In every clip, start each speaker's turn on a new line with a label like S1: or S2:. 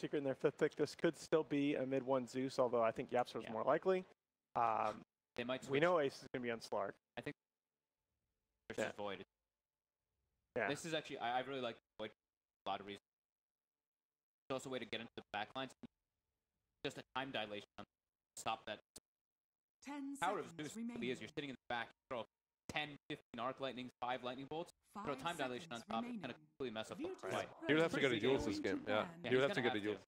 S1: Secret in their 5th pick. This could still be a mid-1 Zeus, although I think YapzOr is more likely.
S2: They might switch.
S1: We know Ace is going to be on Slark.
S2: I think versus Void.
S1: Yeah.
S2: This is actually, I really like Void for a lot of reasons. It's also a way to get into the backlines. Just a time dilation on stop that.
S3: 10
S2: Power of
S3: seconds
S2: Zeus really is you're sitting in the back, you throw 10, 15 arc lightnings, 5 lightning bolts, throw time dilation on top, and kind of completely mess up the fight.
S4: He would have to get a Jules this game. Yeah, he would have to get a Jules.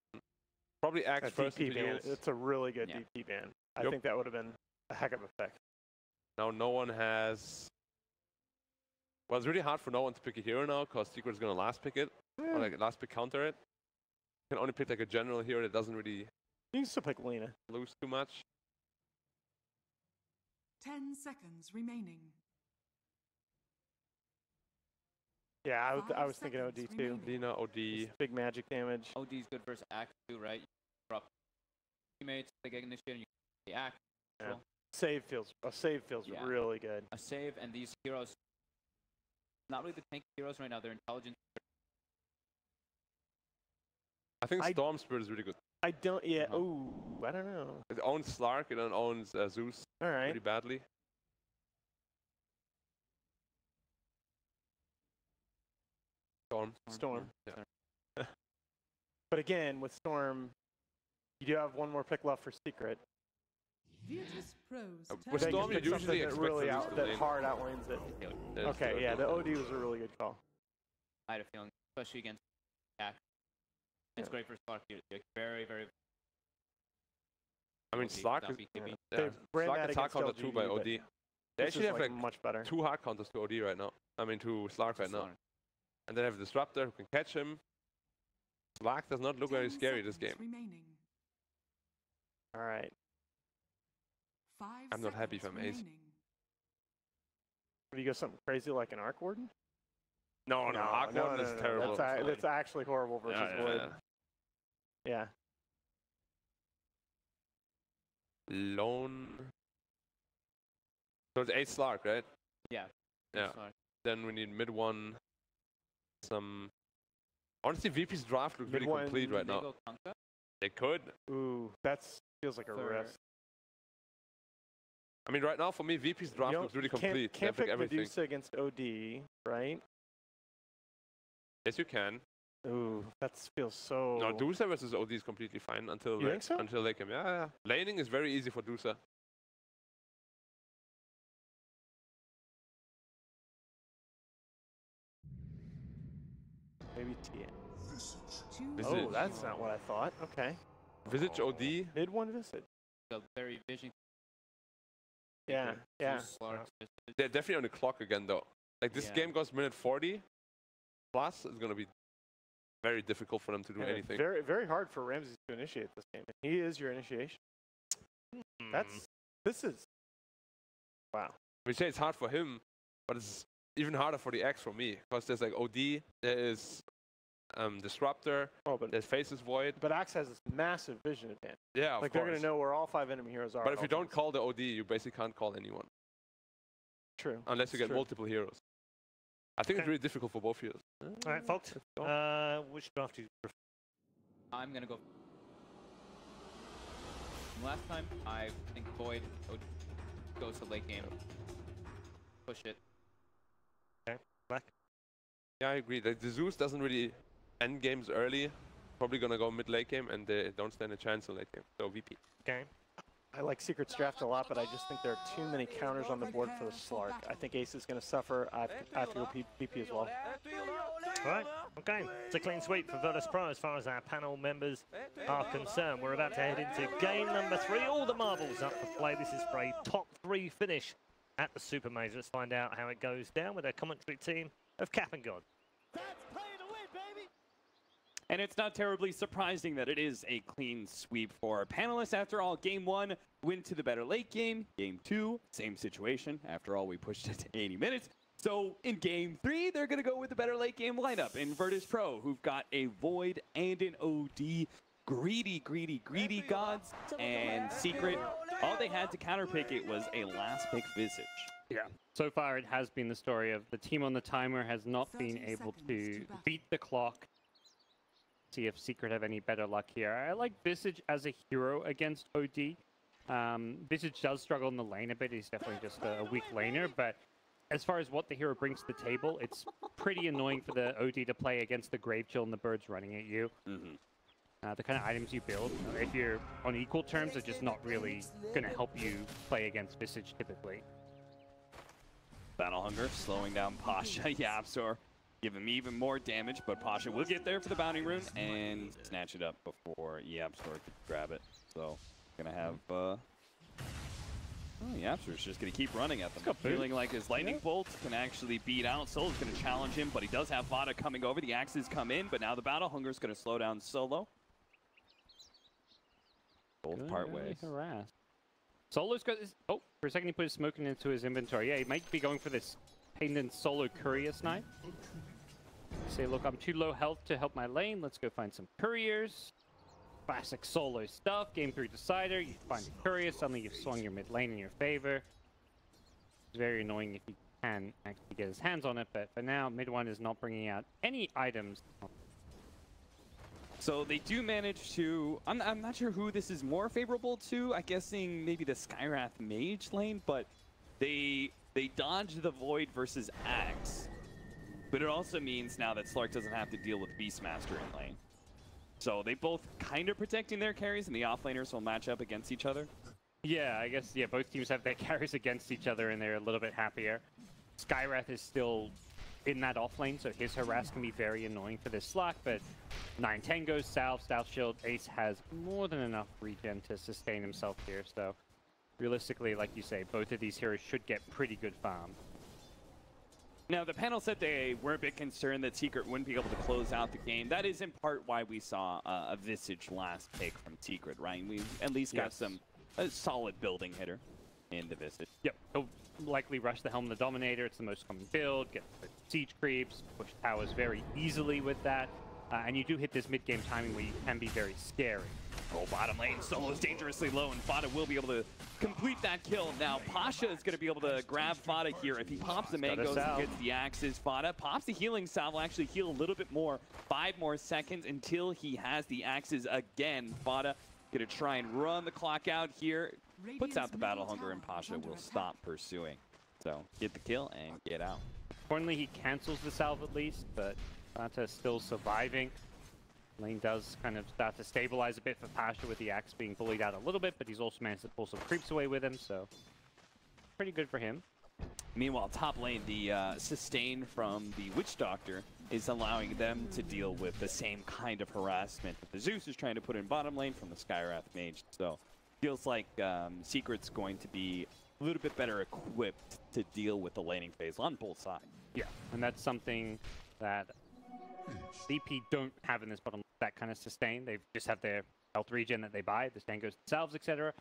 S4: Probably Axe first.
S1: It's a really good DP ban. I think that would have been a heck of a pick.
S4: Now no one has. Well, it's really hard for no one to pick a hero now because Secret is gonna last pick it, or like last pick counter it. You can only pick like a general hero that doesn't really.
S1: You can still pick Lina.
S4: Lose too much.
S3: 10 seconds remaining.
S1: Yeah, I was thinking OD too.
S4: Lina, OD.
S1: Big magic damage.
S2: OD is good versus Axe too, right? You drop teammates, they get initiated, and you the Axe.
S1: Yeah. A save feels really good.
S2: A save, and these heroes, not really the tank heroes right now, they're intelligent.
S4: I think Storm Spirit is really good.
S1: I don't, ooh, I don't know.
S4: It owns Slark, it owns Zeus pretty badly.
S1: Storm. Yeah. But again, with Storm, you do have one more pick left for Secret.
S4: With Storm, you usually expect
S1: really that hard outlanes it. Okay, yeah, the OD was a really good call.
S2: I had a feeling, especially against Axe. It's great for Slark. Very, very.
S4: I mean, Slark is Slark is hard counter 2 by OD. They actually have like
S1: much better.
S4: 2 hard counters to OD right now. I mean, to Slark right now. And they have a Disruptor who can catch him. Slark does not look very scary this game.
S1: All right.
S4: I'm not happy if I'm Ace.
S1: Would you go something crazy like an Arc Warden?
S4: No, Arc Warden is terrible.
S1: That's actually horrible versus Void. Yeah.
S4: Lone. So it's 8 Slark, right?
S2: Yeah.
S4: Yeah. Then we need mid 1. Some. Honestly, VP's draft looks really complete right now. They could.
S1: Ooh, that feels like a risk.
S4: I mean, right now for me, VP's draft looks really complete.
S1: Can't pick Medusa against OD, right?
S4: Yes, you can.
S1: Ooh, that feels so.
S4: No, Dusa versus OD is completely fine until
S1: you think so?
S4: Until late game. Yeah. Laning is very easy for Dusa.
S1: Maybe TN. Oh, that's not what I thought. Okay.
S4: Visage OD.
S1: Mid 1 Visage.
S2: The very vision.
S1: Yeah.
S4: They're definitely on the clock again, though. Like this game goes minute 40 plus. It's gonna be very difficult for them to do anything.
S1: Very, very hard for Ramses to initiate this game. He is your initiation. This is wow.
S4: We say it's hard for him, but it's even harder for the X for me because there's like OD, there is Disruptor, there's Faces Void.
S1: But Axe has this massive vision advantage.
S4: Yeah, of
S1: course.
S4: They're
S1: gonna know where all 5 enemy heroes are.
S4: But if you don't call the OD, you basically can't call anyone.
S1: True.
S4: Unless you get multiple heroes. I think it's really difficult for both heroes.
S5: All right, Fox. Which draft do you prefer?
S2: I'm gonna go. Last time, I think Void goes to late game. Push it.
S5: Okay, Black.
S4: Yeah, I agree. Like, the Zeus doesn't really end games early. Probably gonna go mid-late game, and they don't stand a chance in late game. So VP.
S5: Okay.
S1: I like Secret's draft a lot, but I just think there are too many counters on the board for the Slark. I think Ace is going to suffer. I have to go VP as well.
S5: All right. Okay. It's a clean sweep for Virtus Pro as far as our panel members are concerned. We're about to head into game number 3. All the marbles up for play. This is for a top 3 finish at the Super Major. Let's find out how it goes down with our commentary team of Cap and God.
S6: And it's not terribly surprising that it is a clean sweep for our panelists. After all, game 1 went to the better late game. Game 2, same situation. After all, we pushed it to 80 minutes. So in game 3, they're going to go with the better late game lineup in Virtus Pro, who've got a Void and an OD. Greedy, greedy, greedy gods. And Secret, all they had to counterpick it was a last pick Visage.
S7: Yeah. So far, it has been the story of the team on the timer has not been able to beat the clock. see if Secret have any better luck here. I like Visage as a hero against OD. Visage does struggle in the lane a bit. He's definitely just a weak laner, but as far as what the hero brings to the table, it's pretty annoying for the OD to play against the Grave Chill and the birds running at you. The kind of items you build, if you're on equal terms, are just not really going to help you play against Visage typically.
S6: Battle Hunger slowing down Pasha. YapzOr give him even more damage, but Pasha will get there for the bounty rune and snatch it up before YapzOr could grab it. So, gonna have YapzOr's just gonna keep running at them. Feeling like his lightning bolt can actually beat out. Solo's gonna challenge him, but he does have FATA coming over. The axes come in, but now the Battle Hunger's gonna slow down Solo. Both part ways.
S7: Harassed. Solo's got this. Oh, for a second he put his smoking into his inventory. Yeah, he might be going for this Painted Solo Courier snipe. Say, look, I'm too low health to help my lane. Let's go find some couriers. Classic Solo stuff. Game 3 decider. You find a courier. Suddenly you've swung your mid lane in your favor. It's very annoying if you can actually get his hands on it, but for now, mid 1 is not bringing out any items.
S6: So they do manage to, I'm not sure who this is more favorable to. I'm guessing maybe the Skywrath Mage lane, but they dodge the Void versus Axe. But it also means now that Slark doesn't have to deal with Beastmaster in lane. So they both kind of protecting their carries, and the offlaners will match up against each other.
S7: Yeah, I guess, yeah, both teams have their carries against each other, and they're a little bit happier. Skywrath is still in that offlane, so his harass can be very annoying for this Slark, but 9-10 goes Salve, Stealth Shield. Ace has more than enough regen to sustain himself here, so realistically, like you say, both of these heroes should get pretty good farm.
S6: Now, the panel said they were a bit concerned that Secret wouldn't be able to close out the game. That is in part why we saw a Visage last pick from Secret, right? We at least got a solid building hitter in the Visage.
S7: Yep, he'll likely rush the Helm of the Dominator. It's the most common build. Get siege creeps, push towers very easily with that. And you do hit this mid-game timing where you can be very scary.
S6: Oh, bottom lane, Solo's dangerously low, and FATA will be able to complete that kill. Now, Pasha is going to be able to grab FATA here. If he pops the mangoes and gets the axes, FATA pops the healing salve, will actually heal a little bit more. 5 more seconds until he has the axes again. FATA going to try and run the clock out here. Puts out the Battle Hunger, and Pasha will stop pursuing. So, get the kill and get out.
S7: Importantly, he cancels the salve at least, but FATA still surviving. Lane does kind of start to stabilize a bit for Pasha with the axe being bullied out a little bit, but he's also managed to pull some creeps away with him, so pretty good for him.
S6: Meanwhile, top lane, the sustain from the Witch Doctor is allowing them to deal with the same kind of harassment that the Zeus is trying to put in bottom lane from the Skywrath Mage. So feels like Secret's going to be a little bit better equipped to deal with the laning phase on both sides.
S7: Yeah, and that's something that VP don't have in this bottom, that kind of sustain. They just have their health regen that they buy, the stand goes to salves, etc.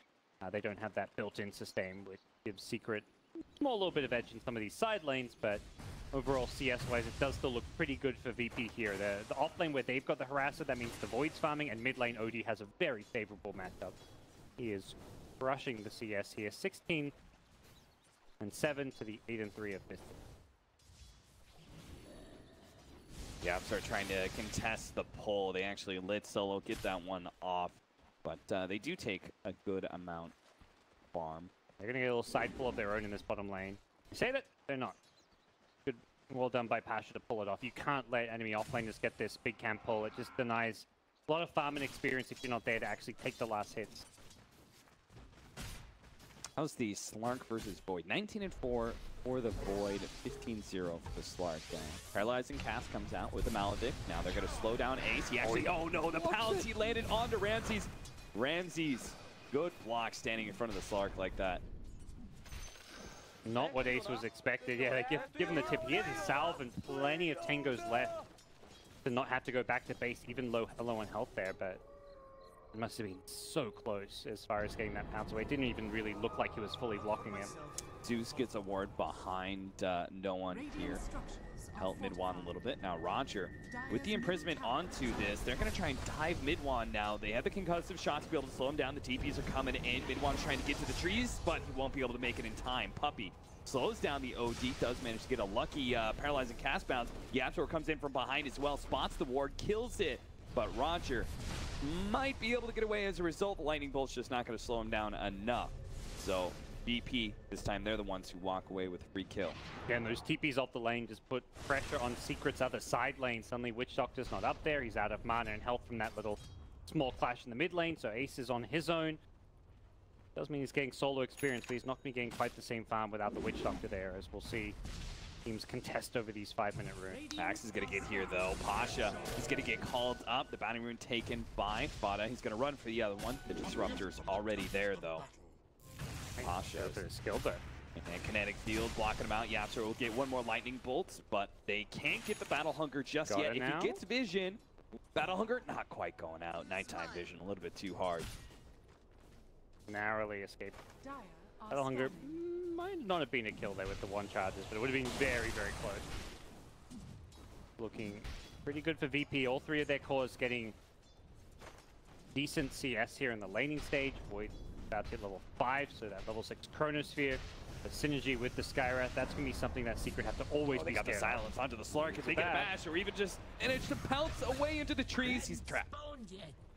S7: They don't have that built-in sustain, which gives Secret a small little bit of edge in some of these side lanes, but overall CS-wise, it does still look pretty good for VP here. The off-lane where they've got the harasser, that means the Void's farming, and mid-lane OD has a very favorable matchup. He is crushing the CS here, 16-7 to the 8-3 of this.
S6: YapzOr trying to contest the pull. They actually let Solo get that one off, but they do take a good amount of farm.
S7: They're going to get a little side pull of their own in this bottom lane. You say that? They're not. Good, well done by Pasha to pull it off. You can't let enemy offlaners get this big camp pull. It just denies a lot of farming experience if you're not there to actually take the last hits.
S6: How's the Slark versus Void? 19-4 for the Void, 15-0 for the Slark. Paralyzing Cast comes out with the Maledict. Now they're going to slow down Ace. He actually, oh no, the Palanty landed onto Ramses. Ramses, good block standing in front of the Slark like that.
S7: Not what Ace was expected. Yeah, they give him the tip. He had his salve and plenty of tangos left to not have to go back to base, even low on health there, but it must have been so close as far as getting that pounce away. It didn't even really look like he was fully blocking him.
S6: Zeus gets a ward behind no one here. Help mid-1 a little bit. Now Roger, with the imprisonment onto this, they're going to try and dive mid-1 now. They have the concussive shots to be able to slow him down. The TPs are coming in. Mid-1's trying to get to the trees, but he won't be able to make it in time. Puppey slows down the OD, does manage to get a lucky paralyzing cast bounce. YapzOr comes in from behind as well, spots the ward, kills it. but Roger might be able to get away as a result. The lightning bolt's just not going to slow him down enough. So BP, this time they're the ones who walk away with a free kill.
S7: Yeah, and those TPs off the lane just put pressure on Secret's other side lane. Suddenly Witch Doctor's not up there. He's out of mana and health from that little small clash in the mid lane, so Ace is on his own. Does mean he's getting solo experience, but he's not going to be getting quite the same farm without the Witch Doctor there, as we'll see teams contest over these 5-minute runes.
S6: Axe is going to get here, though. Pasha is going to get called up. The bounty rune taken by FATA. He's going to run for the other one. The Disruptor's already there, though. Pasha
S7: Goes for the skill, but
S6: and Kinetic Field blocking him out. YapzOr will get one more Lightning Bolt, but they can't get the Battle Hunger just
S7: Got
S6: yet.
S7: it
S6: If
S7: now.
S6: he gets Vision, Battle Hunger not quite going out. Nighttime Vision a little bit too hard.
S7: narrowly escaped.
S3: Dire are
S7: Battle Hunger
S3: scanning.
S7: might not have been a kill there with the 1 charges, but it would have been very, very close. Looking pretty good for VP. All 3 of their cores getting decent CS here in the laning stage. Void about to hit level 5, so that level 6 Chronosphere. The synergy with the Skywrath, that's going to be something that Secret have to always
S6: They
S7: be
S6: got the
S7: scared of.
S6: silence onto the Slark. If they get a bash or even just manage to pounce away into the trees, he's trapped.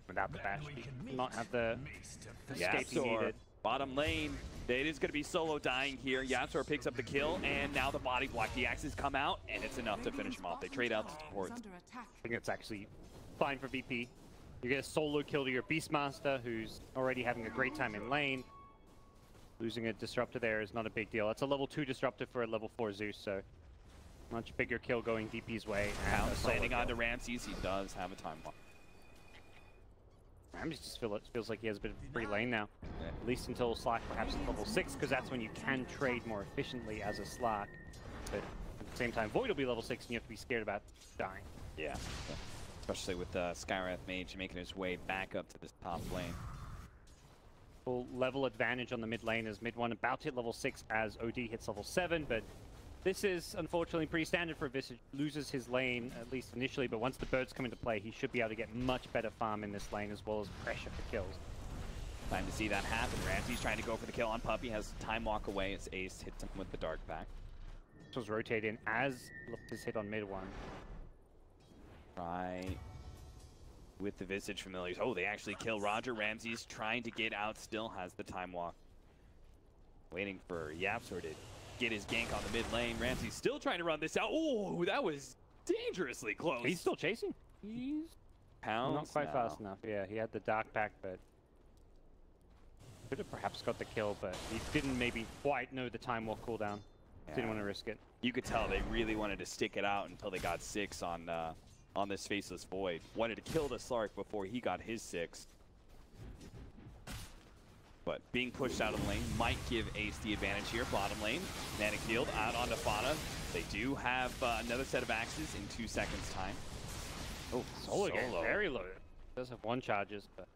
S7: Without the bash, he did not have the escape he
S6: YapzOr,
S7: needed.
S6: bottom lane. It is going to be solo dying here. YapzOr picks up the kill, and now the body block. The axes come out, and it's enough to finish him off. They trade out to support.
S3: Under attack.
S7: I think it's actually fine for VP. You get a solo kill to your Beastmaster, who's already having a great time in lane. Losing a Disruptor there is not a big deal. That's a level 2 Disruptor for a level 4 Zeus, so much bigger kill going DP's way. And a
S6: Pounce
S7: solo
S6: landing
S7: kill.
S6: onto Ramses. He does have a time walk.
S7: Ramses just feels like he has a bit of free lane now. At least until Slark perhaps at level 6, because that's when you can trade more efficiently as a Slark. But at the same time, Void will be level 6 and you have to be scared about dying.
S6: Yeah. Especially with Skywrath Mage making his way back up to this top lane.
S7: Full level advantage on the mid lane as mid one about to hit level 6 as OD hits level 7, but this is unfortunately pretty standard for Visage. Loses his lane, at least initially, but once the birds come into play, he should be able to get much better farm in this lane as well as pressure for kills.
S6: Time to see that happen. Ramsey's trying to go for the kill on Puppey. Has time walk away as Ace hits him with the Dark Pack.
S7: This was rotated in as his hit on mid one.
S6: Try with the Visage Familiars. Oh, they actually kill Roger. Ramsey's trying to get out, still has the time walk. Waiting for YapzOr to get his gank on the mid lane. Ramsey's still trying to run this out. Oh, that was dangerously close.
S7: He's still chasing. He's
S6: Pounds
S7: not quite
S6: now.
S7: fast enough. Yeah, he had the Dark Pack, but could have perhaps got the kill, but he didn't maybe quite know the time walk cooldown. Didn't
S6: Yeah.
S7: want to risk it.
S6: You could tell they really wanted to stick it out until they got 6 on this Faceless Void. Wanted to kill the Slark before he got his 6. But being pushed out of the lane might give Ace the advantage here. Bottom lane, Kinetic Field out onto FATA. They do have another set of axes in 2 seconds time.
S7: Oh, solo game, very low. Does have 1 charges, but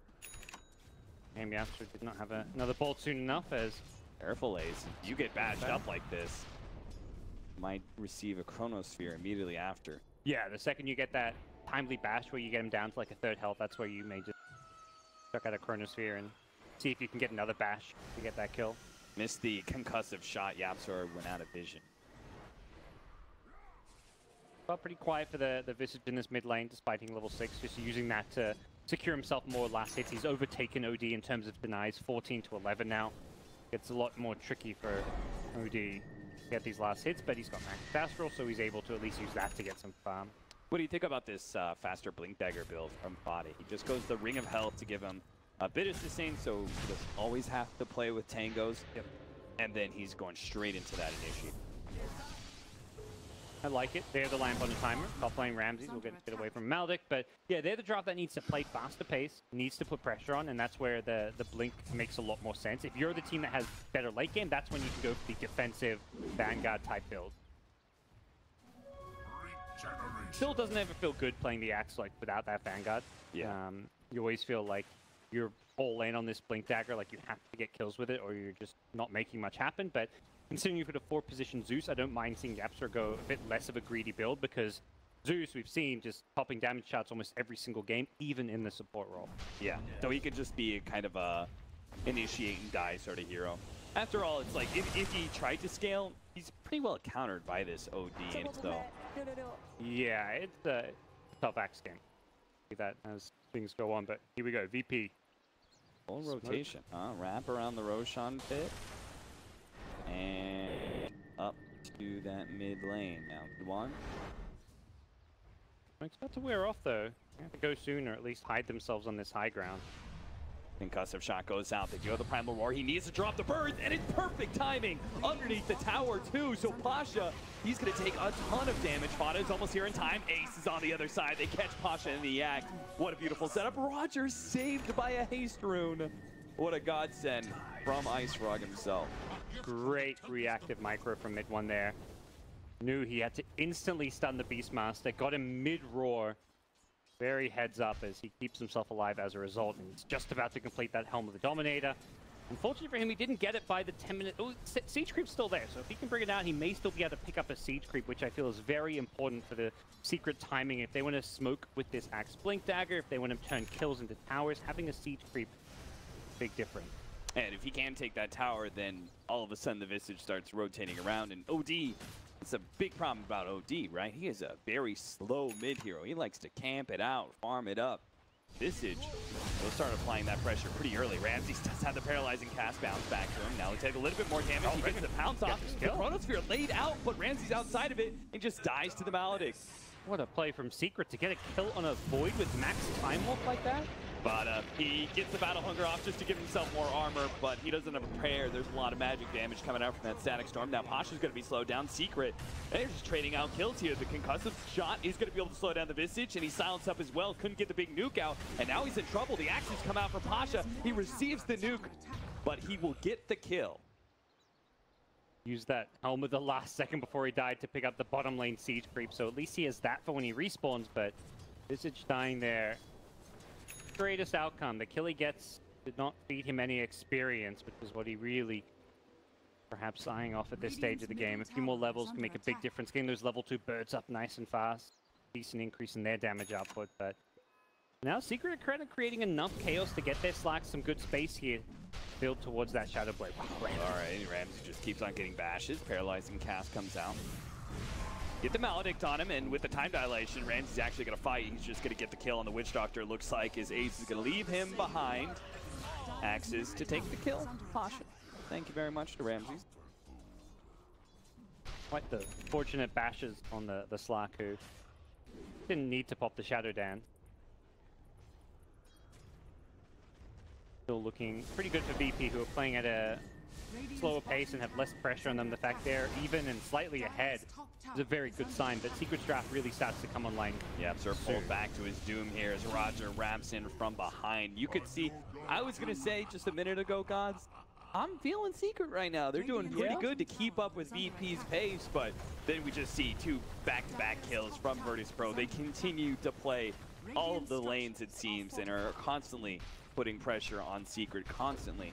S7: YapzOr did not have another bolt soon enough as
S6: Careful, Ace. You get badged up like this, might receive a Chronosphere immediately after.
S7: yeah, the second you get that timely bash where you get him down to like a 3rd health, that's where you may just chuck out a Chronosphere and see if you can get another bash to get that kill.
S6: Missed the concussive shot. YapzOr went out of vision.
S7: Felt pretty quiet for the Visage in this mid lane, despite being level 6, just using that to secure himself more last hits. He's overtaken OD in terms of denies, 14 to 11 now. It's a lot more tricky for OD to get these last hits, but he's got max fast roll, so he's able to at least use that to get some farm.
S6: What do you think about this faster Blink Dagger build from FATA? He just goes the Ring of Health to give him a bit of sustain, so he doesn't always have to play with tangos.
S7: Yep.
S6: And then he's going straight into that initiate.
S7: I like it. They're the lamp on the timer. Top lane Ramses will get away from Maldic, but yeah, they're the drop that needs to play faster pace, needs to put pressure on, and that's where the Blink makes a lot more sense. If you're the team that has better late game, that's when you can go for the defensive Vanguard type build. Still doesn't ever feel good playing the Axe like without that Vanguard.
S6: Yeah.
S7: You always feel like you're all in on this Blink Dagger, like you have to get kills with it or you're just not making much happen, but considering you've got a 4-position Zeus, I don't mind seeing YapzOr go a bit less of a greedy build because Zeus, we've seen just popping damage shots almost every single game, even in the support role.
S6: Yeah. So he could just be kind of a initiate and die sort of hero. After all, it's like if he tried to scale, he's pretty well countered by this OD, and so
S7: Yeah, it's a tough Axe game. see that as things go on. But here we go, VP.
S6: Full rotation, wrap around the Roshan pit. And up to that mid lane. Now, one.
S7: It's about to wear off, though. They have to go soon, or at least hide themselves on this high ground.
S6: Concussive shot goes out. They do have the Primal Roar. He needs to drop the birds, and it's perfect timing underneath the tower, too. So Pasha, he's going to take a ton of damage. FATA is almost here in time. Ace is on the other side. They catch Pasha in the act. What a beautiful setup. Roger saved by a haste rune. What a godsend from Ice Frog himself.
S7: Great reactive micro from mid one there. Knew he had to instantly stun the Beastmaster. Got him mid-roar. Very heads up as he keeps himself alive as a result. And he's just about to complete that Helm of the Dominator. Unfortunately for him, he didn't get it by the 10-minute... Oh, Siege Creep's still there. So if he can bring it out, he may still be able to pick up a Siege Creep, which I feel is very important for the secret timing. If they want to smoke with this Axe Blink Dagger, if they want to turn kills into towers, having a Siege Creep, big difference.
S6: And if he can take that tower, then all of a sudden the Visage starts rotating around. And OD, it's a big problem about OD, right? He is a very slow mid-hero. He likes to camp it out, farm it up. Visage will start applying that pressure pretty early. Ramsey does have the paralyzing cast bounce back to him. Now he'll take a little bit more damage. He gets the pounce off. The Chronosphere laid out, but Ramsey's outside of it and just dies to the Maledict.
S7: What a play from Secret to get a kill on a Void with max time walk like that.
S6: But he gets the Battle Hunger off just to give himself more armor, but he doesn't have a prayer. There's a lot of magic damage coming out from that Static Storm. Now Pasha's going to be slowed down. Secret, they're just trading out kills here. The concussive shot is going to be able to slow down the Visage, and he silenced up as well. Couldn't get the big nuke out, and now he's in trouble. The axes come out for Pasha. He receives the nuke, but he will get the kill.
S7: Used that Helm of the last second before he died to pick up the bottom lane Siege Creep, so at least he has that for when he respawns, but Visage dying there. Greatest outcome. The kill he gets did not feed him any experience, which is what he really perhaps eyeing off at this stage of the game. A few more levels can make a big difference. Getting those level 2 birds up nice and fast. Decent increase in their damage output, but now Secret are kind of creating enough chaos to get their Slack some good space here. Build towards that Shadow Blade. Wow,
S6: Alright, Ramsey just keeps on getting bashes. Paralyzing cast comes out. Get the Maledict on him, and with the time dilation, Ramsey's actually going to fight. He's just going to get the kill on the Witch Doctor. Looks like his Ace is going to leave him behind. Axes to take the kill. Pasha. Thank you very much to Ramsey.
S7: Quite the fortunate bashes on the Slack, who didn't need to pop the Shadow Dance. Still looking pretty good for VP, who are playing at a slower pace and have less pressure on them. The fact they're even and slightly ahead is a very good sign, but Secret's draft really starts to come online.
S6: YapzOr pulled back to his doom here as Roger wraps in from behind. You could see, I was going to say just a minute ago, Gods, I'm feeling Secret right now. They're doing pretty good to keep up with VP's pace, but then we just see 2 back-to-back kills from Virtus Pro. They continue to play all of the lanes, it seems, and are constantly putting pressure on Secret, constantly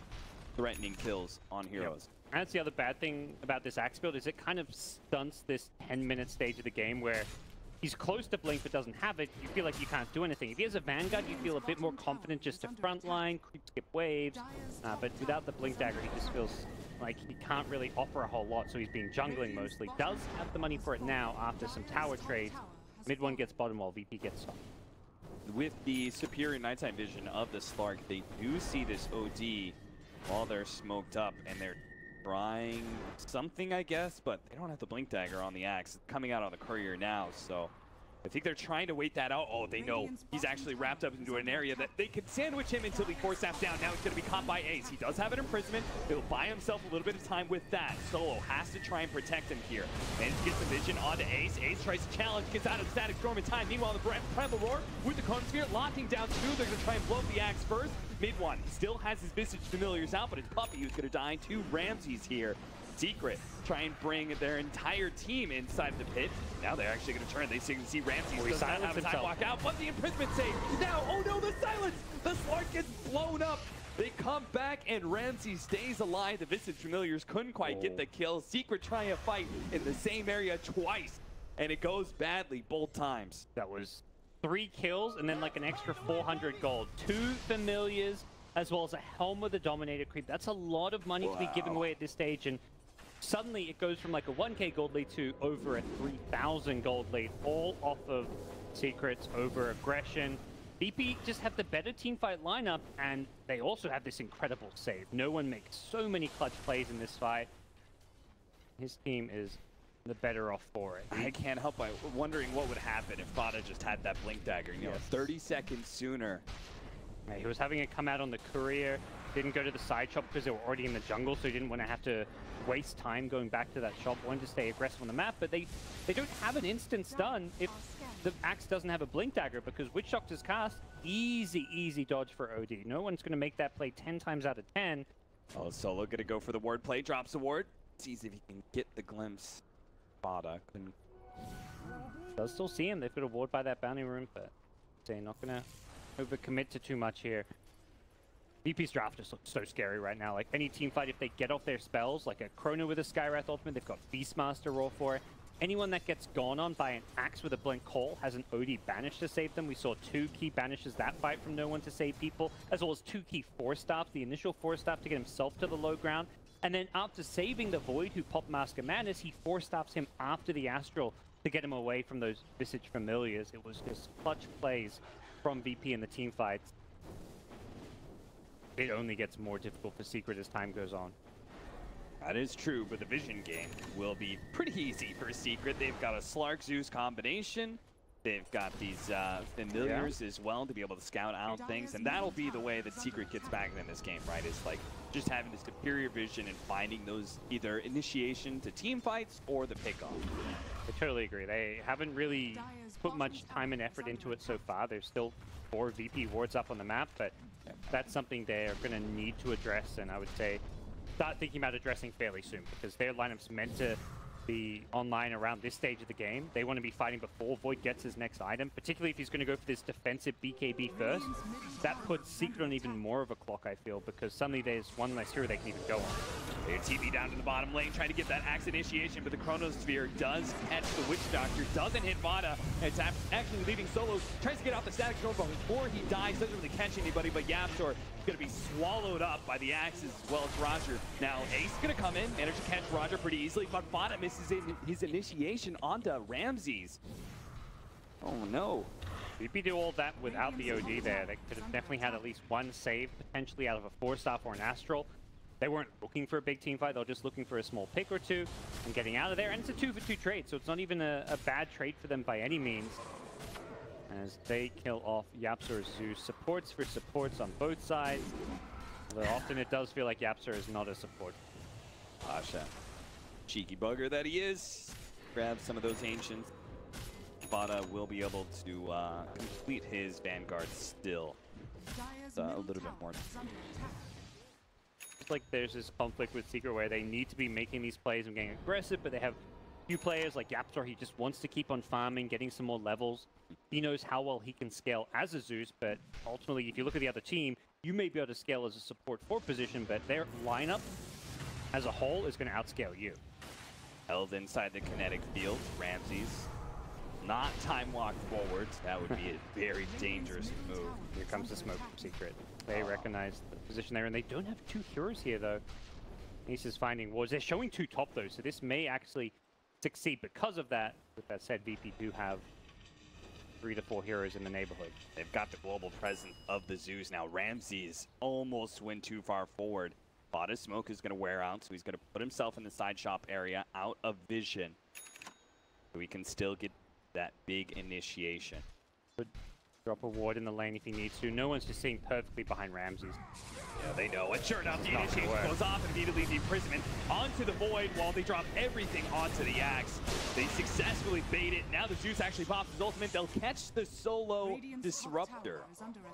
S6: threatening kills on heroes.
S7: And that's the other bad thing about this Axe build, is it kind of stunts this 10-minute stage of the game where he's close to Blink but doesn't have it. You feel like you can't do anything. If he has a Vanguard, you feel a bit more confident just to frontline, creep skip waves. But without the Blink Dagger, he just feels like he can't really offer a whole lot, so he's been jungling mostly. Does have the money for it now after some tower trades. Mid one gets bottom while VP gets top.
S6: With the superior nighttime vision of the Slark, they do see this OD while they're smoked up, and they're trying something, I guess, but they don't have the Blink Dagger on the Axe. It's coming out on the Courier now, so I think they're trying to wait that out. Oh, they know he's actually wrapped up into an area that they can sandwich him until he force snaps down. Now he's going to be caught by Ace. He does have an imprisonment. He'll buy himself a little bit of time with that. Solo has to try and protect him here. And gets the vision onto Ace. Ace tries to challenge, gets out of the Static Storm in time. Meanwhile, the Primal Roar with the Chronosphere locking down 2. They're going to try and blow up the Axe first. Mid one, he still has his Visage Familiars out, but it's Puppey who's going to die. 2 Ramses here. Secret try and bring their entire team inside the pit. Now they're actually going to turn. They see Ramsey does not have a time walk out, but the imprisonment save. Now, oh no, the silence! The Slark gets blown up. They come back and Ramsey stays alive. The Visage Familiars couldn't quite get the kill. Secret trying to fight in the same area twice, and it goes badly both times.
S7: That was 3 kills and then like an extra 400 gold. 2 Familiars as well as a Helm of the Dominator creep. That's a lot of money to be giving away at this stage, and suddenly it goes from like a 1k gold lead to over a 3,000 gold lead, all off of Secret's over aggression. BP just have the better teamfight lineup, and they also have this incredible save. No one makes so many clutch plays in this fight. His team is the better off for it.
S6: I can't help but wondering what would happen if FATA just had that blink dagger, you know, 30 seconds sooner.
S7: Yeah, he was having it come out on the courier, didn't go to the side shop because they were already in the jungle, so he didn't want to have to waste time going back to that shop, wanted to stay aggressive on the map, but they don't have an instant stun if the Axe doesn't have a blink dagger, because Witch Doctor's cast, easy dodge for OD. No one's going to make that play 10 times out of 10.
S6: Oh, Solo gonna go for the ward play, drops the ward, sees if he can get the glimpse. FATA couldn't.
S7: Does still see him. They've got a ward by that bounty room, but they're not gonna overcommit to too much here. VP's draft just looks so scary right now. Like any team fight, if they get off their spells, like a Chrono with a Skywrath ultimate, they've got Beastmaster roll for it. Anyone that gets gone on by an Axe with a Blink Call has an OD banish to save them. We saw 2 key banishes that fight from No One to save people, as well as 2 key Force Staffs. The initial Force Staff to get himself to the low ground, and then after saving the Void, who popped Mask of Madness, he Force Staffs him after the Astral to get him away from those Visage Familiars. It was just clutch plays from VP in the team fights. It only gets more difficult for Secret as time goes on.
S6: That is true, but the Vision game will be pretty easy for Secret. They've got a Slark Zeus combination. They've got these familiars as well to be able to scout out things, and that'll be the way that Secret gets back in this game, right? Is like just having the superior vision and finding those either initiation to team fights or the pickoff.
S7: I totally agree. They haven't really put much time and effort into it so far. There's still 4 VP wards up on the map, but that's something they're going to need to address, and I would say start thinking about addressing fairly soon, because their lineup's meant to be online around this stage of the game. They want to be fighting before Void gets his next item, particularly if he's going to go for this defensive BKB first. That puts Secret on even more of a clock, I feel, because suddenly there's one less hero they can even go on.
S6: They're TP down to the bottom lane, trying to get that Axe initiation, but the Chronosphere does catch the Witch Doctor, doesn't hit FATA. It's actually leaving Solo, tries to get off the static control, but before he dies, doesn't really catch anybody, but YapzOr is going to be swallowed up by the Axes as well as Roger. Now, Ace is going to come in, manage to catch Roger pretty easily, but FATA misses his initiation onto Ramses. Oh no.
S7: VP do all that without the OD there. They could have definitely had at least one save, potentially out of a 4-staff or an Astral. They weren't looking for a big team fight, they were just looking for a small pick or two and getting out of there. And it's a 2-for-2 trade, so it's not even a bad trade for them by any means. As they kill off YapzOr Zeus. Supports for supports on both sides. Although often it does feel like YapzOr is not a support.
S6: Pasha, cheeky bugger that he is, grabs some of those ancients. FATA will be able to complete his Vanguard still. A little bit more.
S7: It's like there's this conflict with Secret where they need to be making these plays and getting aggressive, but they have few players like YapzOr. He just wants to keep on farming, getting some more levels. He knows how well he can scale as a Zeus, but ultimately, if you look at the other team, you may be able to scale as a support 4 position, but their lineup as a whole is going to outscale you.
S6: Held inside the kinetic field, Ramses not time walk forwards. That would be a very dangerous move.
S7: Here comes the smoke from Secret. They recognize the position they're in. They don't have 2 heroes here, though. Ace is finding wards. They're showing 2 top, though, so this may actually succeed because of that. With that said, VP do have 3 to 4 heroes in the neighborhood.
S6: They've got the global presence of the Zeus now. Ramses almost went too far forward. FATA's smoke is going to wear out, so he's going to put himself in the side shop area out of vision. So he can still get that big initiation.
S7: Could drop a ward in the lane if he needs to. No one's just sitting perfectly behind Ramses.
S6: Yeah, they know it. Sure enough, the initiation goes off and immediately the imprisonment onto the Void while they drop everything onto the Axe. They successfully bait it. Now the Zeus actually pops his ultimate. They'll catch the solo Disruptor.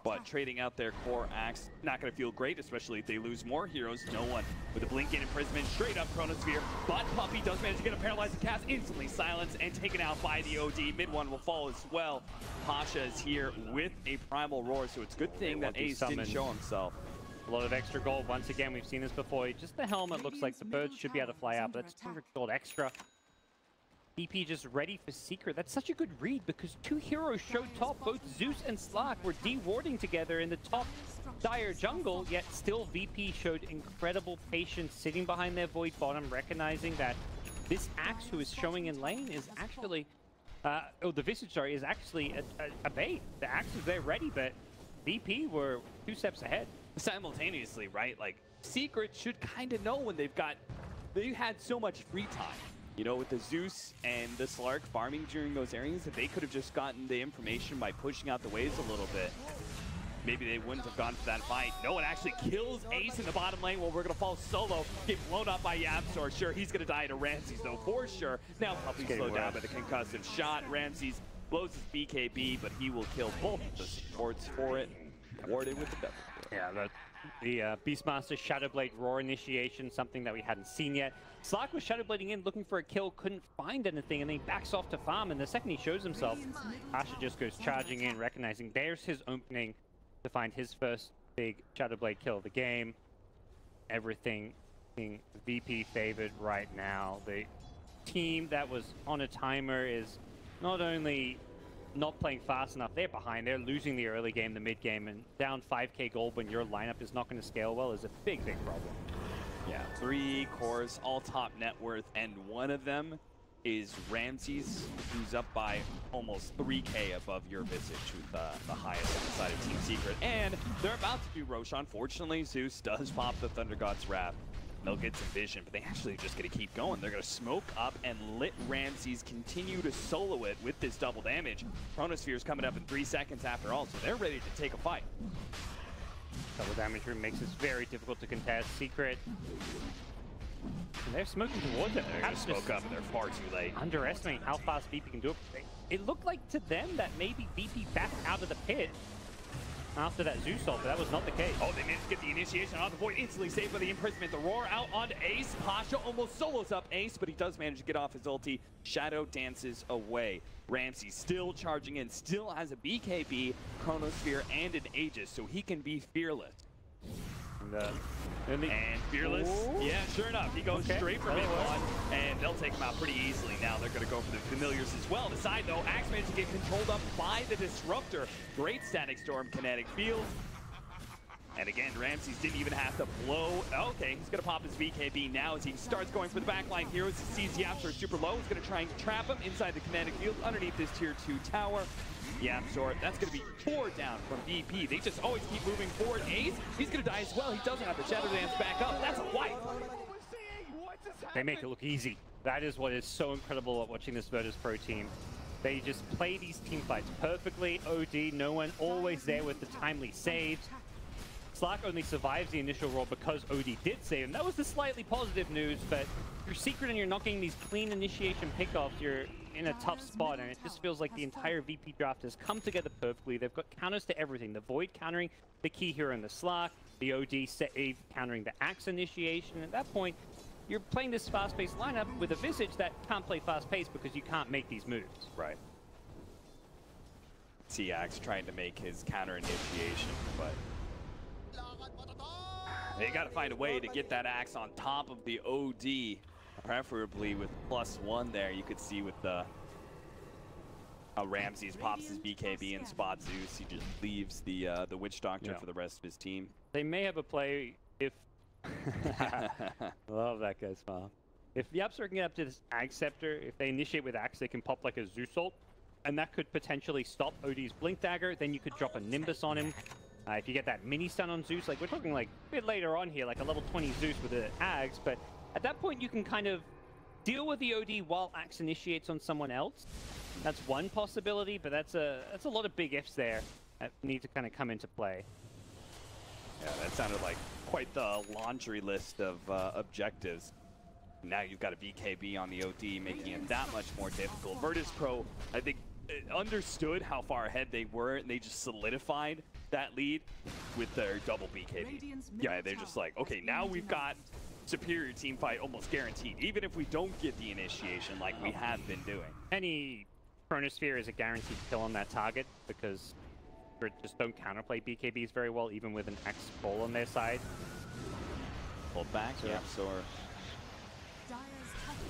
S6: But trading out their core Axe, not going to feel great, especially if they lose more heroes. No one with a blink in imprisonment, straight up Chronosphere. But Puppey does manage to get a paralyzed cast, instantly silenced and taken out by the OD. Mid one will fall as well. Pasha is here with a Primal Roar, so it's a good thing that Ace didn't show himself.
S7: A lot of extra gold. Once again, we've seen this before. Just the helmet looks like the birds should be able to fly out, but that's 200 gold extra. EP just ready for Secret. That's such a good read because 2 heroes showed top. Both Zeus and Slark were de-warding together in the top dire jungle, yet still VP showed incredible patience sitting behind their Void bottom, recognizing that this Axe who is showing in lane is actually The Visage, sorry, is actually a bait. The Axe is there ready, but VP were 2 steps ahead.
S6: Simultaneously, right? Like, Secret should kind of know when they've had so much free time. You know, with the Zeus and the Slark farming during those areas, if they could have just gotten the information by pushing out the waves a little bit, maybe they wouldn't have gone for that fight. No one actually kills Ace in the bottom lane. Well, we're going to fall solo, get blown up by YapzOr. Sure, he's going to die to Ramses, though, for sure. Now Puppey slowed down by the concussive shot. Ramses blows his BKB, but he will kill both the supports for it. Awarded with the double.
S7: Yeah, the Beastmaster Shadowblade Roar initiation, something that we hadn't seen yet. Slark was Shadowblading in, looking for a kill, couldn't find anything, and then he backs off to farm, and the second he shows himself, Asha just goes charging in, recognizing there's his opening to find his first big Shadowblade kill of the game. Everything being VP favored right now. The team that was on a timer is not only not playing fast enough, they're behind, they're losing the early game, the mid game, and down 5k gold when your lineup is not going to scale well is a big problem.
S6: Yeah, 3 cores, all top net worth, and one of them is Ramses, who's up by almost 3k above your Visage, with the highest inside of Team Secret. And they're about to do Roshan. Fortunately, Zeus does pop the Thunder God's Wrath. They'll get some vision, but they actually just going to keep going. They're going to smoke up and let Ramses continue to solo it with this double damage. Chronosphere's coming up in 3 seconds after all, so they're ready to take a fight.
S7: Double damage room makes this very difficult to contest. Secret. And they're smoking towards it.
S6: They're going to smoke up, and they're far too late.
S7: Underestimating how fast VP can do it. It looked like to them that maybe VP backed out of the pit after that Zeus ult, but that was not the case.
S6: Oh, they managed to get the initiation on the Void, instantly saved by the imprisonment. The Roar out onto Ace. Pasha almost solos up Ace, but he does manage to get off his ulti. Shadow dances away. Ramsey still charging in, still has a BKB, Chronosphere, and an Aegis, so he can be fearless. And fearless, yeah, sure enough, he goes straight for mid one, and they'll take him out pretty easily. Now they're going to go for the familiars as well. The side though, Axe managed to get controlled up by the Disruptor. Great Static Storm kinetic field. And again, Ramses didn't even have to blow. Okay, he's going to pop his VKB now as he starts going for the backline heroes. He sees YapzOr super low. He's going to try and trap him inside the kinetic field underneath this tier 2 tower. YapzOr, that's going to be 4 down from VP. They just always keep moving forward. Ace, he's going to die as well. He doesn't have the Shadow Dance back up. That's a wipe.
S7: They make it look easy. That is what is so incredible about watching this Virtus Pro team. They just play these team fights perfectly. OD, no one always there with the timely saves. Slark only survives the initial roll because OD did save him. That was the slightly positive news, but if you're Secret and you're not getting these clean initiation pickoffs, you're in a tough spot, and it just feels like the entire VP draft has come together perfectly. They've got counters to everything. The Void countering the key hero in the Slark, the OD save countering the Axe initiation. At that point, you're playing this fast-paced lineup with a Visage that can't play fast-paced because you can't make these moves.
S6: Right. See Axe trying to make his counter initiation, but they got to find a way to get that Axe on top of the OD, preferably with +1 there. You could see with the Ramses pops his BKB and spots Zeus. He just leaves the Witch Doctor for the rest of his team.
S7: They may have a play if love that guy's smile. If YapzOr can get up to this Ag Scepter, if they initiate with Axe, they can pop like a Zeus ult, and that could potentially stop OD's Blink Dagger. Then you could drop a Nimbus on him. If you get that mini stun on Zeus, like we're talking like a bit later on here, like a level 20 Zeus with the Ags, but at that point you can kind of deal with the OD while Axe initiates on someone else. That's one possibility, but that's a lot of big ifs there that need to kind of come into play.
S6: Yeah, that sounded like quite the laundry list of objectives. Now you've got a BKB on the OD, making it that much more difficult. Virtus Pro, I think, understood how far ahead they were, and they just solidified that lead with their double BKB. Yeah, they're just like, okay, now we've got superior team fight almost guaranteed, even if we don't get the initiation like we have been doing.
S7: Any Chronosphere is a guaranteed kill on that target because they just don't counterplay BKBs very well, even with an Axe full on their side.
S6: Pull back, YapzOr.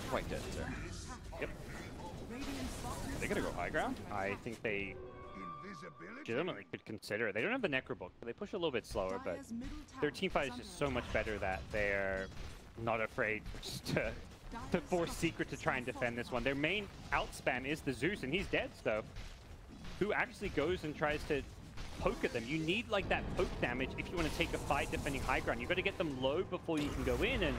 S6: Quite dead, sir.
S7: Yep.
S6: Are they gonna go high ground?
S7: I think they legitimately could consider it. They don't have the Necrobook, so they push a little bit slower, but their team fight is just so much better that they're not afraid just to to force Secret to try and defend this one. Their main outspam is the Zeus, and he's dead, so who actually goes and tries to poke at them? You need like that poke damage if you want to take a fight defending high ground. You've got to get them low before you can go in and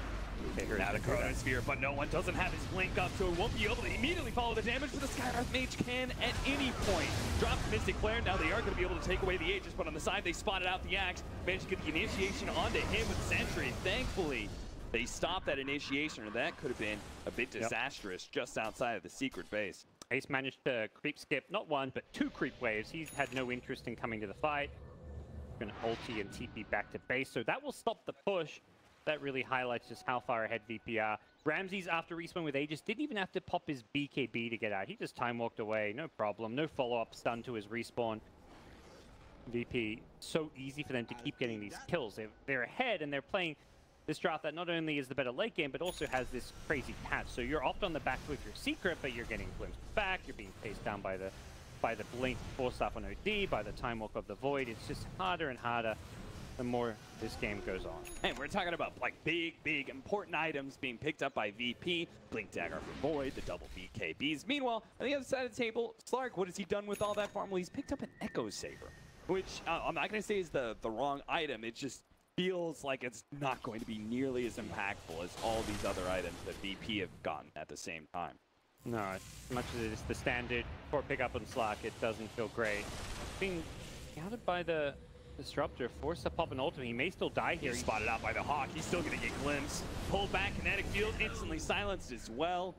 S6: now the Chronosphere, but no one doesn't have his blink up, so it won't be able to immediately follow the damage, but the Skywrath Mage can at any point. Drops Mystic Flare, now they are going to be able to take away the Aegis, but on the side they spotted out the Axe, managed to get the initiation onto him with Sentry. Thankfully, they stopped that initiation, or that could have been a bit disastrous just outside of the Secret base.
S7: Ace managed to creep skip not one, but 2 creep waves. He's had no interest in coming to the fight. Going to ulti and TP back to base, so that will stop the push. That really highlights just how far ahead VP are. Ramses, after respawn with Aegis, didn't even have to pop his BKB to get out. He just time walked away, no problem. No follow-up stun to his respawn. VP, so easy for them to keep getting these kills. They're ahead, and they're playing this draft that not only is the better late game, but also has this crazy patch. So you're oft on the back with your Secret, but you're getting glimpsed back. You're being chased down by the blink force off on OD, by the time walk of the Void. It's just harder and harder the more this game goes on.
S6: And we're talking about like big important items being picked up by VP. Blink Dagger for Void, the double BKBs. Meanwhile, on the other side of the table, Slark, what has he done with all that farm? Well, he's picked up an Echo Saber, which I'm not going to say is the wrong item. It just feels like it's not going to be nearly as impactful as all these other items that VP have gotten at the same time.
S7: No, as much as it is the standard for pickup on Slark, it doesn't feel great. Being scouted by the Disruptor, forced to pop an ultimate. He may still die here.
S6: He's spotted out by the Hawk. He's still going to get glimpsed. Pulled back, kinetic field, instantly silenced as well.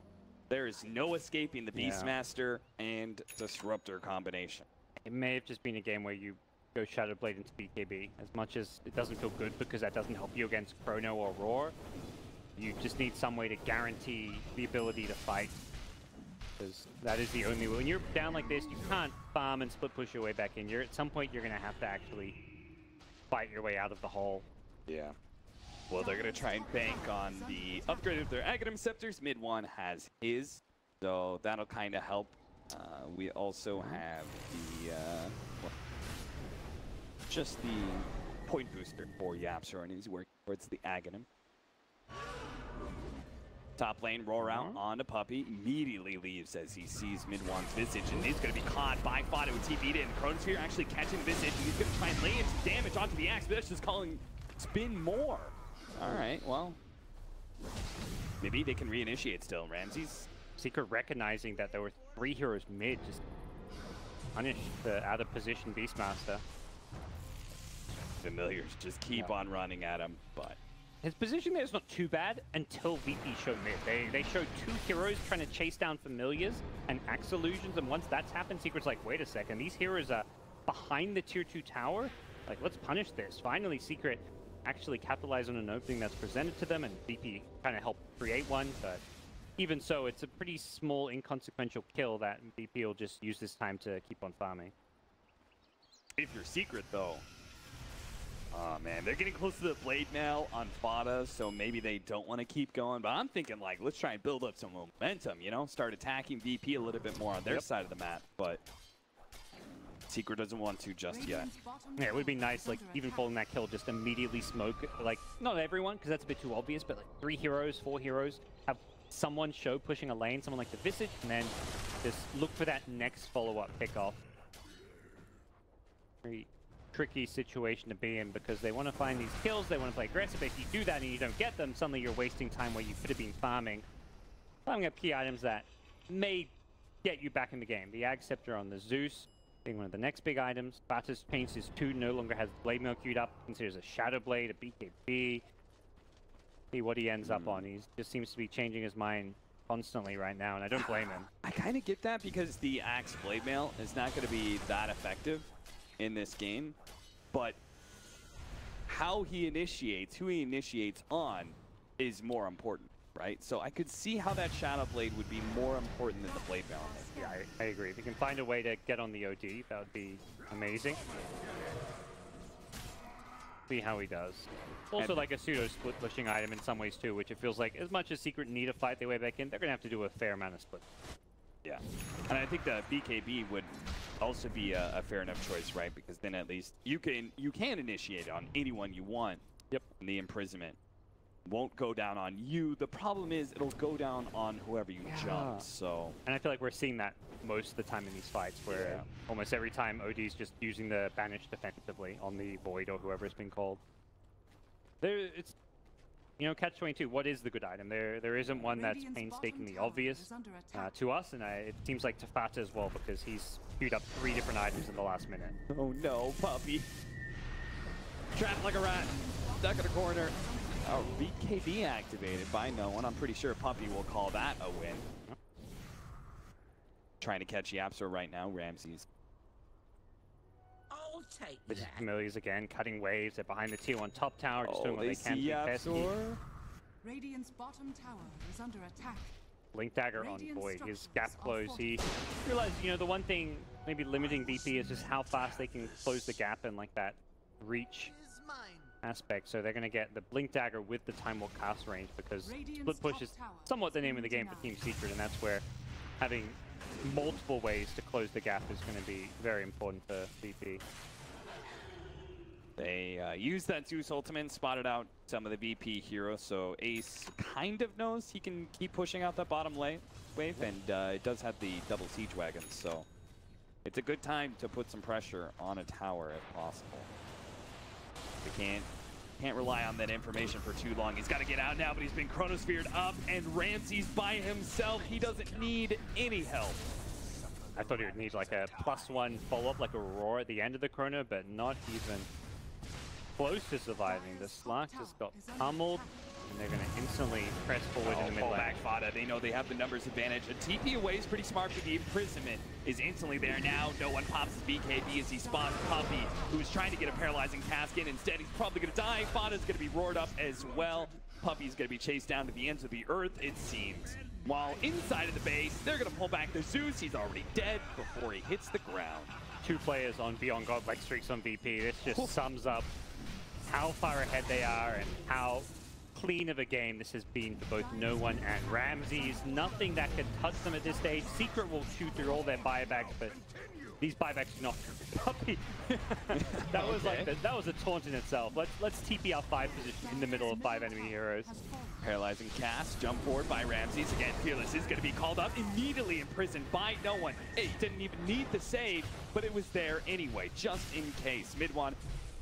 S6: There is no escaping the Beastmaster and Disruptor combination.
S7: It may have just been a game where you go Shadow Blade into BKB. As much as it doesn't feel good because that doesn't help you against Chrono or Roar, you just need some way to guarantee the ability to fight. Because that is the only way. When you're down like this, you can't farm and split push your way back in. At some point, you're going to have to actually fight your way out of the hole.
S6: Yeah. Well, they're going to try and bank on the upgrade of their Aghanim Scepters. Mid one has his, so that'll kind of help. We also have the just the point booster for YapzOr, and he's working towards the Aghanim. Top lane, roar out onto Puppey. Immediately leaves as he sees mid-one's Visage, and he's going to be caught by FATA with TP'd in. Chronosphere actually catching Visage, and he's going to try and lay in some damage onto the Axe, but that's just calling spin more. All right, well, maybe they can reinitiate still. Ramses.
S7: Secret recognizing that there were 3 heroes mid, just punish the out-of-position Beastmaster.
S6: Familiars just keep on running at him, but
S7: his position there is not too bad until VP showed mid. They showed 2 heroes trying to chase down Familiars and Axe Illusions, and once that's happened, Secret's like, wait a second, these heroes are behind the tier 2 tower? Like, let's punish this. Finally, Secret actually capitalized on an opening that's presented to them, and VP kind of helped create one, but even so, it's a pretty small, inconsequential kill that VP will just use this time to keep on farming.
S6: If you're Secret, though, oh man, they're getting close to the blade now on FATA, so maybe they don't want to keep going. But I'm thinking, like, let's try and build up some momentum, you know? Start attacking VP a little bit more on their side of the map, but Secret doesn't want to just yet.
S7: Yeah, it would be nice, like, even following that kill, just immediately smoke, like, not everyone, because that's a bit too obvious, but like 3 heroes, 4 heroes, have someone show pushing a lane, someone like the Visage, and then just look for that next follow-up pickoff. Very tricky situation to be in because they want to find these kills, they want to play aggressive. If you do that and you don't get them, suddenly you're wasting time where you could have been farming up key items that may get you back in the game. The Ag Scepter on the Zeus being one of the next big items. FATA's changed his 2, no longer has Blade Mail queued up, considers a Shadow Blade, a BKB. See what he ends up on. He just seems to be changing his mind constantly right now, and I don't blame him.
S6: I kind of get that because the Axe Blade Mail is not going to be that effective in this game, but how he initiates, who he initiates on is more important, right? So I could see how that Shadow Blade would be more important than the Blade Mail.
S7: Yeah, I agree. If you can find a way to get on the OD, that would be amazing. See how he does. Also like a pseudo split pushing item in some ways too, which it feels like as much as Secret need to fight their way back in, they're going to have to do a fair amount of split.
S6: Yeah, and I think the BKB would also be a fair enough choice, right? Because then at least you can initiate on anyone you want.
S7: Yep.
S6: And the imprisonment won't go down on you. The problem is it'll go down on whoever you jump. So,
S7: and I feel like we're seeing that most of the time in these fights, where almost every time OD's just using the banish defensively on the Void or whoever it's been called. It's, you know, catch-22. What is the good item? There isn't one that's painstakingly obvious to us, and it seems like to FATA as well, because he's queued up 3 different items in the last minute.
S6: oh no, Puppey. Trapped like a rat. Stuck in a corner. Oh, BKB activated by no one. I'm pretty sure Puppey will call that a win. Trying to catch YapzOr right now, Ramses.
S8: I'll take
S7: This is
S8: that.
S7: Familiars again, cutting waves. They're behind the tier 1 top tower, just doing what they can to be pesky.
S6: YapzOr.
S3: Radiant's bottom tower is under attack.
S7: Blink Dagger on Void, his gap close. He realized, you know, the one thing maybe limiting VP is just how fast they can close the gap and like that reach aspect. So they're going to get the Blink Dagger with the Time Walk cast range, because Split Push is somewhat the name of the game for Team Secret, and that's where having multiple ways to close the gap is going to be very important for VP.
S6: They used that Zeus ultimate, spotted out some of the VP heroes, so Ace kind of knows he can keep pushing out that bottom wave, and it does have the double siege wagons, so it's a good time to put some pressure on a tower if possible. They can't rely on that information for too long. He's got to get out now, but he's been chronosphered up, and Ramses by himself. He doesn't need any help.
S7: I thought he would need like a +1 follow-up, like a roar at the end of the chrono, but not even close to surviving. The Slark just got pummeled, and they're going to instantly press forward in the mid lane.
S6: Back FATA. They know they have the numbers advantage. A TP away is pretty smart, but the imprisonment is instantly there now. No one pops his BKB as he spots Puppey, who's trying to get a paralyzing task in. Instead, he's probably going to die. FATA's going to be roared up as well. Puppey's going to be chased down to the ends of the earth, it seems. While inside of the base, they're going to pull back the Zeus. He's already dead before he hits the ground. 2 players on Beyond Godlike streaks on VP. This just sums up how far ahead they are and how clean of a game this has been for both No One and Ramses. Nothing that can touch them at this stage. Secret will shoot through all their buybacks, but these buybacks do not. Puppey. That was like that was a taunt in itself. Let's TP our 5 position in the middle of 5 enemy heroes. Paralyzing cast, jump forward by Ramses. Again, Fearless is going to be called up, immediately imprisoned by No One. He didn't even need the save, but it was there anyway, just in case. Mid one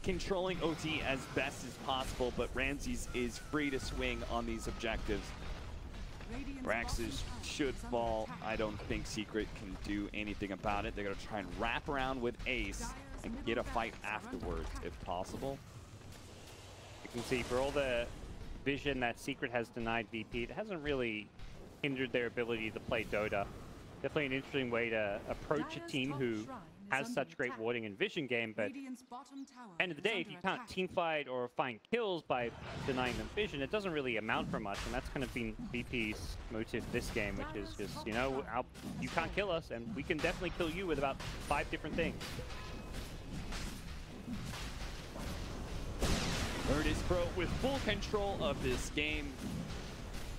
S6: controlling OT as best as possible, but Ramses is free to swing on these objectives. Raxes should fall. I don't think Secret can do anything about it. They're going to try and wrap around with Ace and get a fight afterwards, if possible.
S7: You can see for all the vision that Secret has denied VP, it hasn't really hindered their ability to play Dota. Definitely an interesting way to approach a team who has such great warding and vision game, but end of the day, if you can't teamfight or find kills by denying them vision, it doesn't really amount for much, and that's kind of been VP's motive this game, which is just, you know, you can't kill us, and we can definitely kill you with about 5 different things.
S6: Virtus Pro with full control of this game,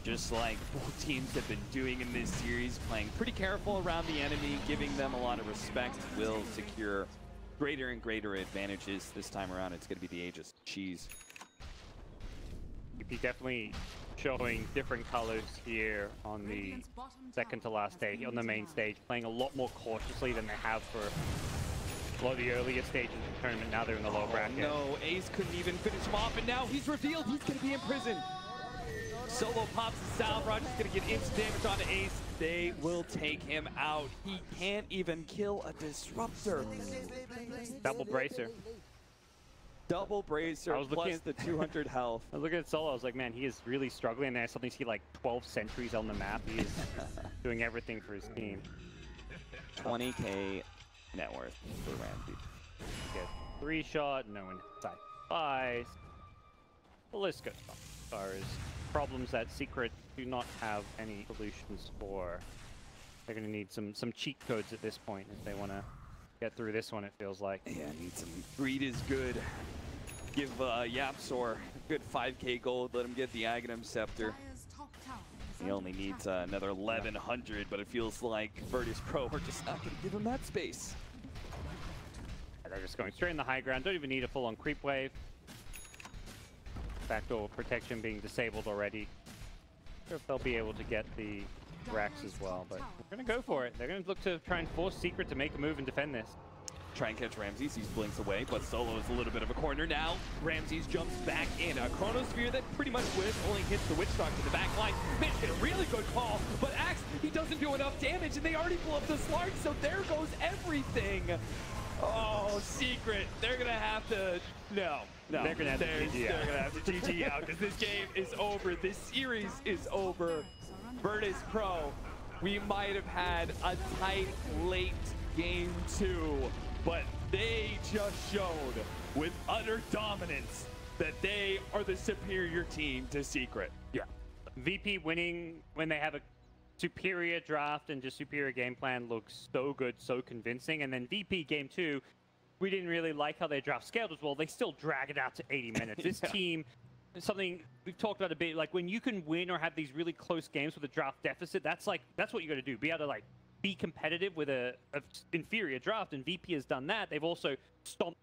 S6: just like both teams have been doing in this series, playing pretty careful around the enemy, giving them a lot of respect, will secure greater and greater advantages. This time around, it's going to be the Aegis Cheese.
S7: VP definitely showing different colors here on the second to last stage, on the main stage, playing a lot more cautiously than they have for a lot of the earlier stages of the tournament. Now they're in the low bracket.
S6: No, Ace couldn't even finish him off, and now he's revealed he's going to be imprisoned. Solo pops the salve. Roger's going to get instant damage onto Ace. They will take him out. He can't even kill a Disruptor.
S7: Double bracer.
S6: Double bracer plus the 200 health.
S7: I was looking at Solo, I was like, man, he is really struggling. And I suddenly see like 12 sentries on the map. He is doing everything for his team.
S6: 20k net worth for Ramsey.
S7: Get 3-shot, no one side buys. The list goes on as far as problems that Secret do not have any solutions for. They're going to need some cheat codes at this point if they want to get through this one, it feels like.
S6: Yeah, need some. Greed is good. Give YapzOr a good 5k gold. Let him get the Aghanim Scepter. He only needs another 1100, but it feels like Virtus Pro are just not going to give him that space.
S7: They're just going straight in the high ground. Don't even need a full-on creep wave. backdoor protection being disabled already. Not sure if they'll be able to get the racks as well, but they're going to go for it. They're going to look to try and force Secret to make a move and defend this.
S6: Try and catch Ramses. He blinks away, but Solo is a little bit of a corner now. Ramses jumps back in. A Chronosphere that pretty much only hits the Witchstock in the back line. Man, a really good call, but Axe, he doesn't do enough damage, and they already pull up the Slark, so there goes everything. Oh, Secret, they're going to have to... No,
S7: they're going to have to GG out.
S6: They're going to have to GG out, because this game is over. This series is over. Virtus Pro, we might have had a tight, late game 2. But they just showed with utter dominance that they are the superior team to Secret.
S7: Yeah. VP winning when they have a superior draft and just superior game plan looks so good, so convincing. And then VP game 2, we didn't really like how their draft scaled as well. They still drag it out to 80 minutes. This team, something we've talked about a bit, like when you can win or have these really close games with a draft deficit, that's what you got to do. Be able to be competitive with a inferior draft, and VP has done that. They've also stomped